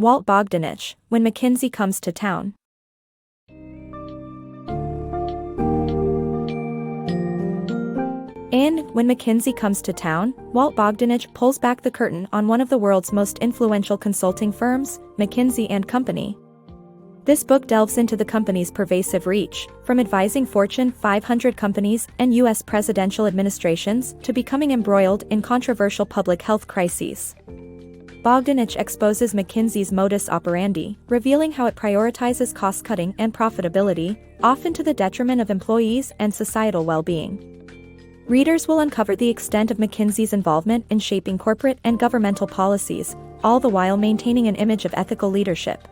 Walt Bogdanich, When McKinsey Comes to Town. In When McKinsey Comes to Town, Walt Bogdanich pulls back the curtain on one of the world's most influential consulting firms, McKinsey & Company. This book delves into the company's pervasive reach, from advising Fortune 500 companies and U.S. presidential administrations to becoming embroiled in controversial public health crises. Bogdanich exposes McKinsey's modus operandi, revealing how it prioritizes cost-cutting and profitability, often to the detriment of employees and societal well-being. Readers will uncover the extent of McKinsey's involvement in shaping corporate and governmental policies, all the while maintaining an image of ethical leadership.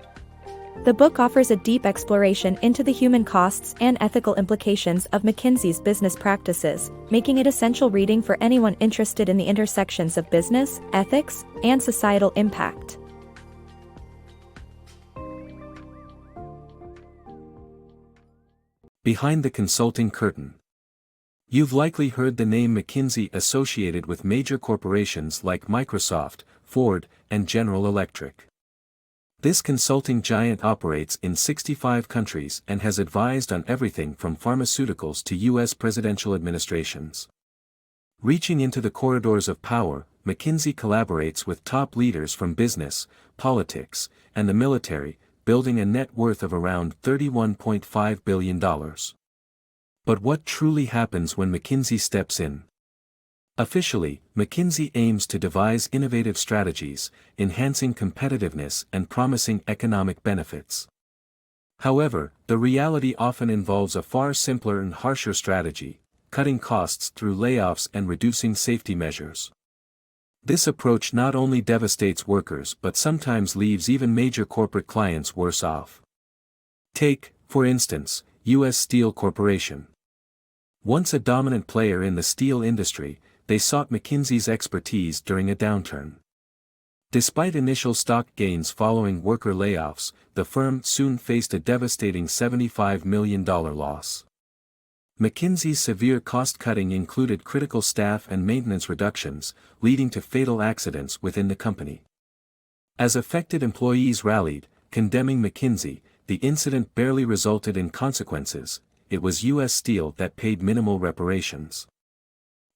The book offers a deep exploration into the human costs and ethical implications of McKinsey's business practices, making it essential reading for anyone interested in the intersections of business, ethics, and societal impact. Behind the consulting curtain. You've likely heard the name McKinsey associated with major corporations like Microsoft, Ford, and General Electric. This consulting giant operates in 65 countries and has advised on everything from pharmaceuticals to U.S. presidential administrations. Reaching into the corridors of power, McKinsey collaborates with top leaders from business, politics, and the military, building a net worth of around $31.5 billion. But what truly happens when McKinsey steps in? Officially, McKinsey aims to devise innovative strategies, enhancing competitiveness and promising economic benefits. However, the reality often involves a far simpler and harsher strategy, cutting costs through layoffs and reducing safety measures. This approach not only devastates workers but sometimes leaves even major corporate clients worse off. Take, for instance, U.S. Steel Corporation. Once a dominant player in the steel industry, they sought McKinsey's expertise during a downturn. Despite initial stock gains following worker layoffs, the firm soon faced a devastating $75 million loss. McKinsey's severe cost-cutting included critical staff and maintenance reductions, leading to fatal accidents within the company. As affected employees rallied, condemning McKinsey, the incident barely resulted in consequences. It was U.S. Steel that paid minimal reparations.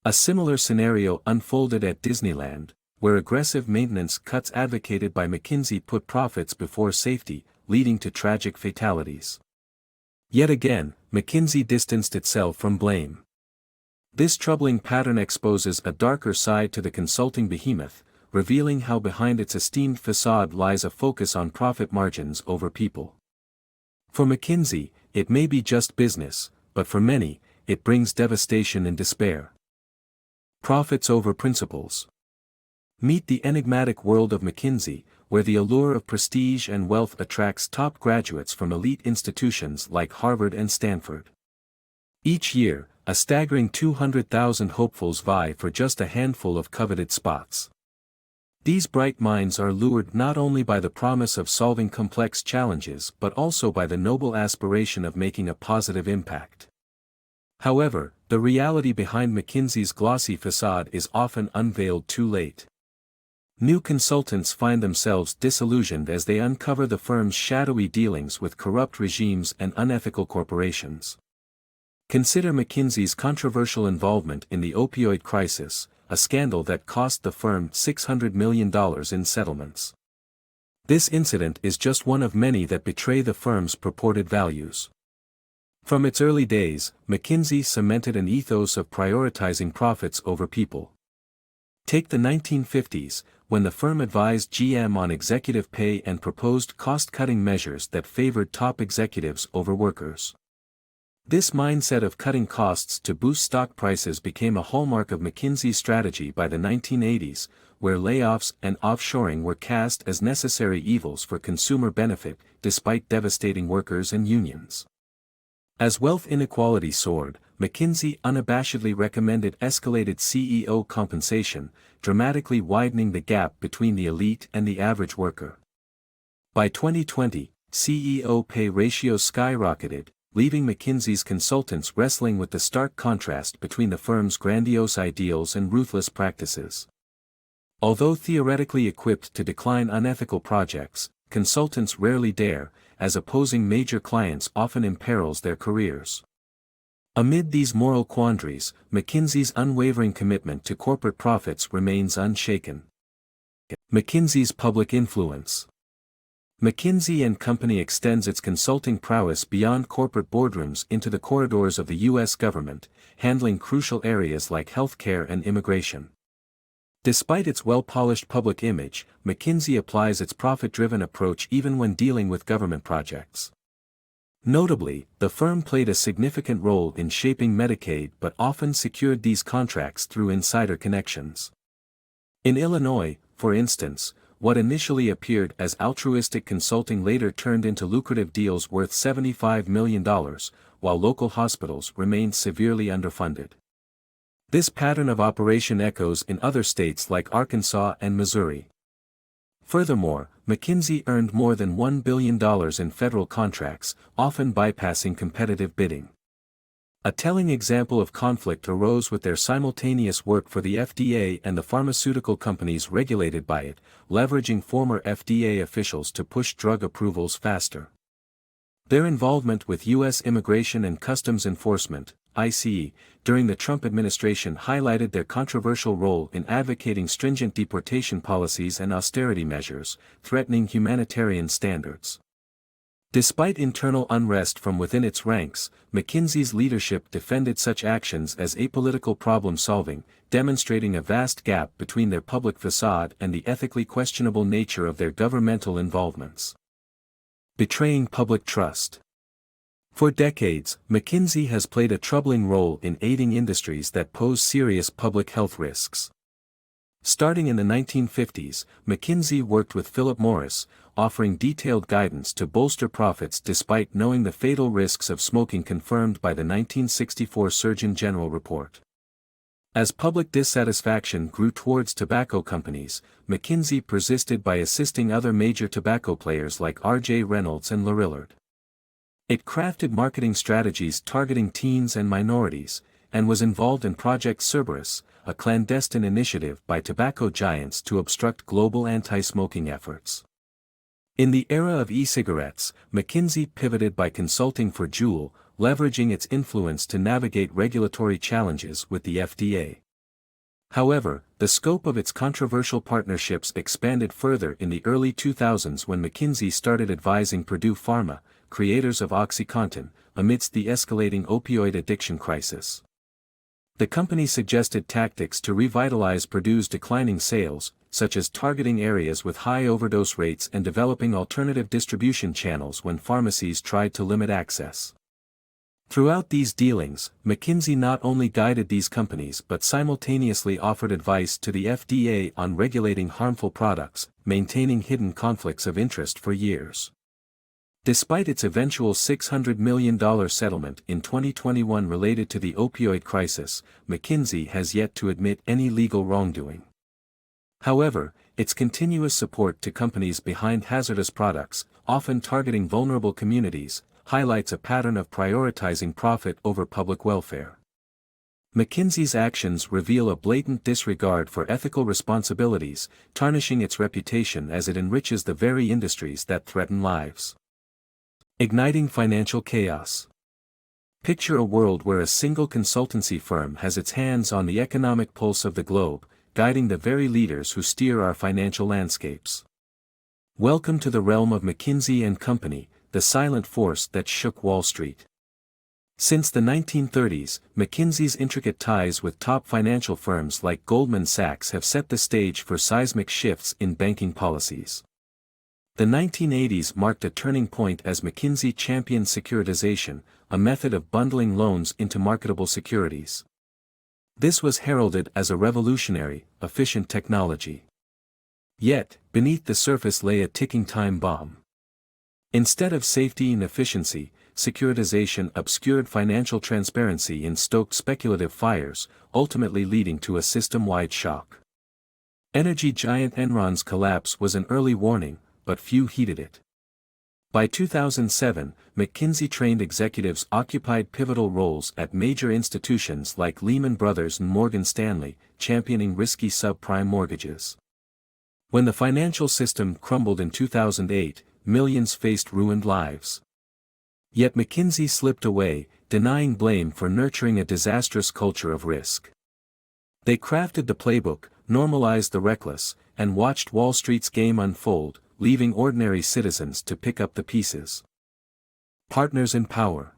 A similar scenario unfolded at Disneyland, where aggressive maintenance cuts advocated by McKinsey put profits before safety, leading to tragic fatalities. Yet again, McKinsey distanced itself from blame. This troubling pattern exposes a darker side to the consulting behemoth, revealing how behind its esteemed facade lies a focus on profit margins over people. For McKinsey, it may be just business, but for many, it brings devastation and despair. Profits over principles. Meet the enigmatic world of McKinsey, where the allure of prestige and wealth attracts top graduates from elite institutions like Harvard and Stanford. Each year, a staggering 200,000 hopefuls vie for just a handful of coveted spots. These bright minds are lured not only by the promise of solving complex challenges but also by the noble aspiration of making a positive impact. However, the reality behind McKinsey's glossy facade is often unveiled too late. New consultants find themselves disillusioned as they uncover the firm's shadowy dealings with corrupt regimes and unethical corporations. Consider McKinsey's controversial involvement in the opioid crisis, a scandal that cost the firm $600 million in settlements. This incident is just one of many that betray the firm's purported values. From its early days, McKinsey cemented an ethos of prioritizing profits over people. Take the 1950s, when the firm advised GM on executive pay and proposed cost-cutting measures that favored top executives over workers. This mindset of cutting costs to boost stock prices became a hallmark of McKinsey's strategy by the 1980s, where layoffs and offshoring were cast as necessary evils for consumer benefit, despite devastating workers and unions. As wealth inequality soared, McKinsey unabashedly recommended escalated CEO compensation, dramatically widening the gap between the elite and the average worker. By 2020, CEO pay ratios skyrocketed, leaving McKinsey's consultants wrestling with the stark contrast between the firm's grandiose ideals and ruthless practices. Although theoretically equipped to decline unethical projects, consultants rarely dare, as opposing major clients often imperils their careers. Amid these moral quandaries, McKinsey's unwavering commitment to corporate profits remains unshaken. McKinsey's public influence. McKinsey & Company extends its consulting prowess beyond corporate boardrooms into the corridors of the U.S. government, handling crucial areas like healthcare and immigration. Despite its well-polished public image, McKinsey applies its profit-driven approach even when dealing with government projects. Notably, the firm played a significant role in shaping Medicaid but often secured these contracts through insider connections. In Illinois, for instance, what initially appeared as altruistic consulting later turned into lucrative deals worth $75 million, while local hospitals remained severely underfunded. This pattern of operation echoes in other states like Arkansas and Missouri. Furthermore, McKinsey earned more than $1 billion in federal contracts, often bypassing competitive bidding. A telling example of conflict arose with their simultaneous work for the FDA and the pharmaceutical companies regulated by it, leveraging former FDA officials to push drug approvals faster. Their involvement with U.S. Immigration and Customs Enforcement, ICE, during the Trump administration highlighted their controversial role in advocating stringent deportation policies and austerity measures, threatening humanitarian standards. Despite internal unrest from within its ranks, McKinsey's leadership defended such actions as apolitical problem-solving, demonstrating a vast gap between their public facade and the ethically questionable nature of their governmental involvements. Betraying public trust. For decades, McKinsey has played a troubling role in aiding industries that pose serious public health risks. Starting in the 1950s, McKinsey worked with Philip Morris, offering detailed guidance to bolster profits despite knowing the fatal risks of smoking confirmed by the 1964 Surgeon General report. As public dissatisfaction grew towards tobacco companies, McKinsey persisted by assisting other major tobacco players like R.J. Reynolds and Revered. It crafted marketing strategies targeting teens and minorities, and was involved in Project Cerberus, a clandestine initiative by tobacco giants to obstruct global anti-smoking efforts. In the era of e-cigarettes, McKinsey pivoted by consulting for Juul, leveraging its influence to navigate regulatory challenges with the FDA. However, the scope of its controversial partnerships expanded further in the early 2000s when McKinsey started advising Purdue Pharma, creators of OxyContin, amidst the escalating opioid addiction crisis. The company suggested tactics to revitalize Purdue's declining sales, such as targeting areas with high overdose rates and developing alternative distribution channels when pharmacies tried to limit access. Throughout these dealings, McKinsey not only guided these companies but simultaneously offered advice to the FDA on regulating harmful products, maintaining hidden conflicts of interest for years. Despite its eventual $600 million settlement in 2021 related to the opioid crisis, McKinsey has yet to admit any legal wrongdoing. However, its continuous support to companies behind hazardous products, often targeting vulnerable communities, highlights a pattern of prioritizing profit over public welfare. McKinsey's actions reveal a blatant disregard for ethical responsibilities, tarnishing its reputation as it enriches the very industries that threaten lives. Igniting financial chaos. Picture a world where a single consultancy firm has its hands on the economic pulse of the globe, guiding the very leaders who steer our financial landscapes. Welcome to the realm of McKinsey & Company, the silent force that shook Wall Street. Since the 1930s, McKinsey's intricate ties with top financial firms like Goldman Sachs have set the stage for seismic shifts in banking policies. The 1980s marked a turning point as McKinsey championed securitization, a method of bundling loans into marketable securities. This was heralded as a revolutionary, efficient technology. Yet, beneath the surface lay a ticking time bomb. Instead of safety and efficiency, securitization obscured financial transparency and stoked speculative fires, ultimately leading to a system-wide shock. Energy giant Enron's collapse was an early warning, but few heeded it. By 2007, McKinsey-trained executives occupied pivotal roles at major institutions like Lehman Brothers and Morgan Stanley, championing risky subprime mortgages. When the financial system crumbled in 2008, millions faced ruined lives. Yet McKinsey slipped away, denying blame for nurturing a disastrous culture of risk. They crafted the playbook, normalized the reckless, and watched Wall Street's game unfold, leaving ordinary citizens to pick up the pieces. Partners in power.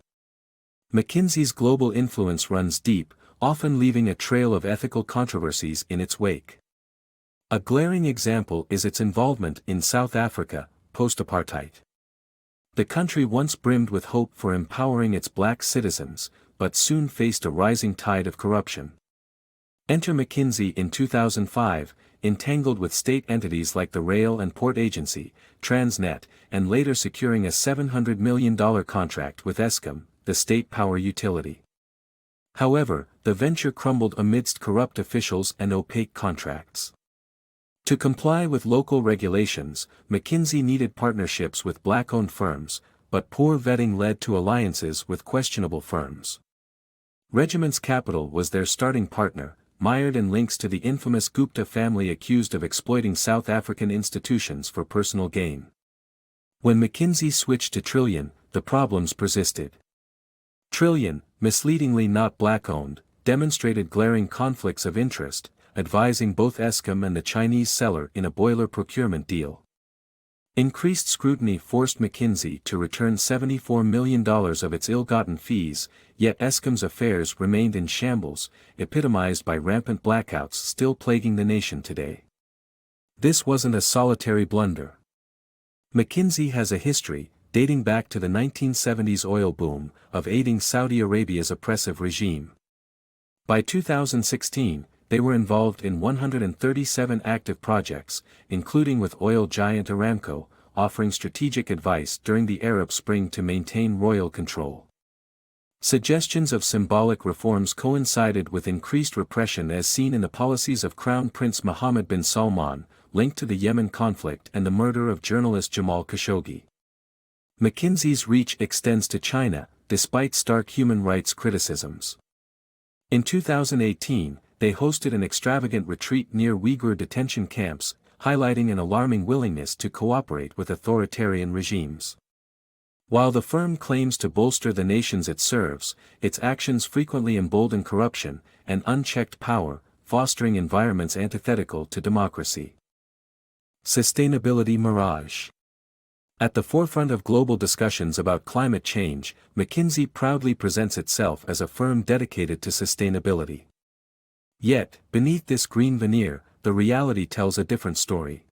McKinsey's global influence runs deep, often leaving a trail of ethical controversies in its wake. A glaring example is its involvement in South Africa, post-apartheid. The country once brimmed with hope for empowering its black citizens, but soon faced a rising tide of corruption. Enter McKinsey in 2005, entangled with state entities like the Rail and Port Agency, Transnet, and later securing a $700 million contract with Eskom, the state power utility. However, the venture crumbled amidst corrupt officials and opaque contracts. To comply with local regulations, McKinsey needed partnerships with black-owned firms, but poor vetting led to alliances with questionable firms. Regiment's Capital was their starting partner, mired in links to the infamous Gupta family accused of exploiting South African institutions for personal gain. When McKinsey switched to Trillion, the problems persisted. Trillion, misleadingly not black-owned, demonstrated glaring conflicts of interest, advising both Eskom and the Chinese seller in a boiler procurement deal. Increased scrutiny forced McKinsey to return $74 million of its ill-gotten fees, yet Eskom's affairs remained in shambles, epitomized by rampant blackouts still plaguing the nation today. This wasn't a solitary blunder. McKinsey has a history, dating back to the 1970s oil boom, of aiding Saudi Arabia's oppressive regime. By 2016, they were involved in 137 active projects, including with oil giant Aramco, offering strategic advice during the Arab Spring to maintain royal control. Suggestions of symbolic reforms coincided with increased repression as seen in the policies of Crown Prince Mohammed bin Salman, linked to the Yemen conflict and the murder of journalist Jamal Khashoggi. McKinsey's reach extends to China, despite stark human rights criticisms. In 2018, they hosted an extravagant retreat near Uyghur detention camps, highlighting an alarming willingness to cooperate with authoritarian regimes. While the firm claims to bolster the nations it serves, its actions frequently embolden corruption and unchecked power, fostering environments antithetical to democracy. Sustainability Mirage. At the forefront of global discussions about climate change, McKinsey proudly presents itself as a firm dedicated to sustainability. Yet, beneath this green veneer, the reality tells a different story.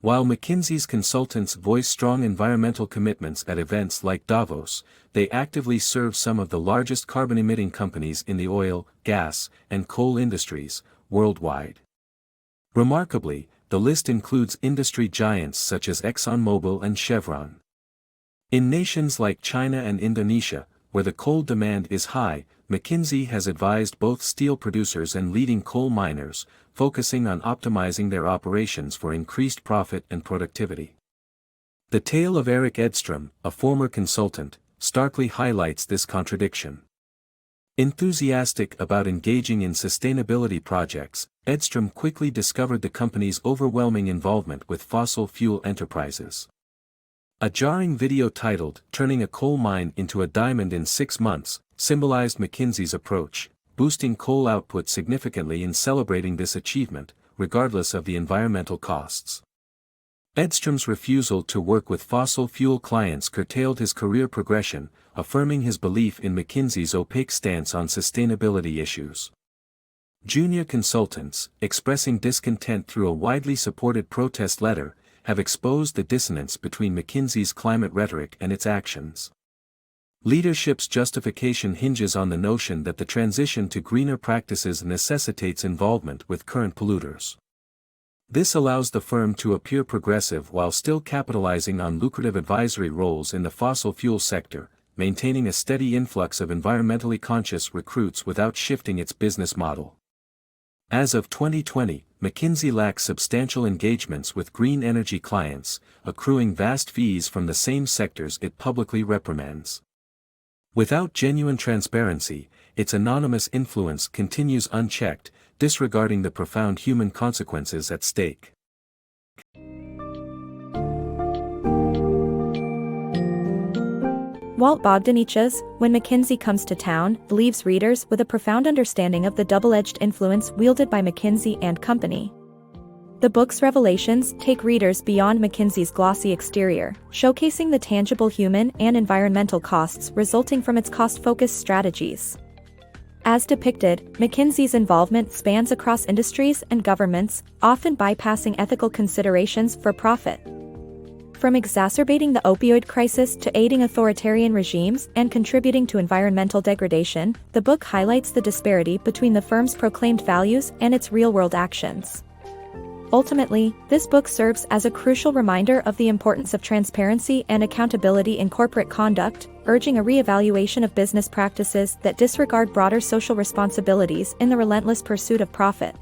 While McKinsey's consultants voice strong environmental commitments at events like Davos, they actively serve some of the largest carbon-emitting companies in the oil, gas, and coal industries, worldwide. Remarkably, the list includes industry giants such as ExxonMobil and Chevron. In nations like China and Indonesia, where the coal demand is high, McKinsey has advised both steel producers and leading coal miners, focusing on optimizing their operations for increased profit and productivity. The tale of Eric Edstrom, a former consultant, starkly highlights this contradiction. Enthusiastic about engaging in sustainability projects, Edstrom quickly discovered the company's overwhelming involvement with fossil fuel enterprises. A jarring video titled "Turning a Coal Mine into a Diamond in 6 Months" symbolized McKinsey's approach, boosting coal output significantly and celebrating this achievement, regardless of the environmental costs. Edstrom's refusal to work with fossil fuel clients curtailed his career progression, affirming his belief in McKinsey's opaque stance on sustainability issues. Junior consultants, expressing discontent through a widely supported protest letter, have exposed the dissonance between McKinsey's climate rhetoric and its actions. Leadership's justification hinges on the notion that the transition to greener practices necessitates involvement with current polluters. This allows the firm to appear progressive while still capitalizing on lucrative advisory roles in the fossil fuel sector, maintaining a steady influx of environmentally conscious recruits without shifting its business model. As of 2020, McKinsey lacks substantial engagements with green energy clients, accruing vast fees from the same sectors it publicly reprimands. Without genuine transparency, its anonymous influence continues unchecked, disregarding the profound human consequences at stake. Walt Bogdanich's When McKinsey Comes to Town leaves readers with a profound understanding of the double-edged influence wielded by McKinsey and Company. The book's revelations take readers beyond McKinsey's glossy exterior, showcasing the tangible human and environmental costs resulting from its cost-focused strategies. As depicted, McKinsey's involvement spans across industries and governments, often bypassing ethical considerations for profit. From exacerbating the opioid crisis to aiding authoritarian regimes and contributing to environmental degradation, the book highlights the disparity between the firm's proclaimed values and its real-world actions. Ultimately, this book serves as a crucial reminder of the importance of transparency and accountability in corporate conduct, urging a re-evaluation of business practices that disregard broader social responsibilities in the relentless pursuit of profit.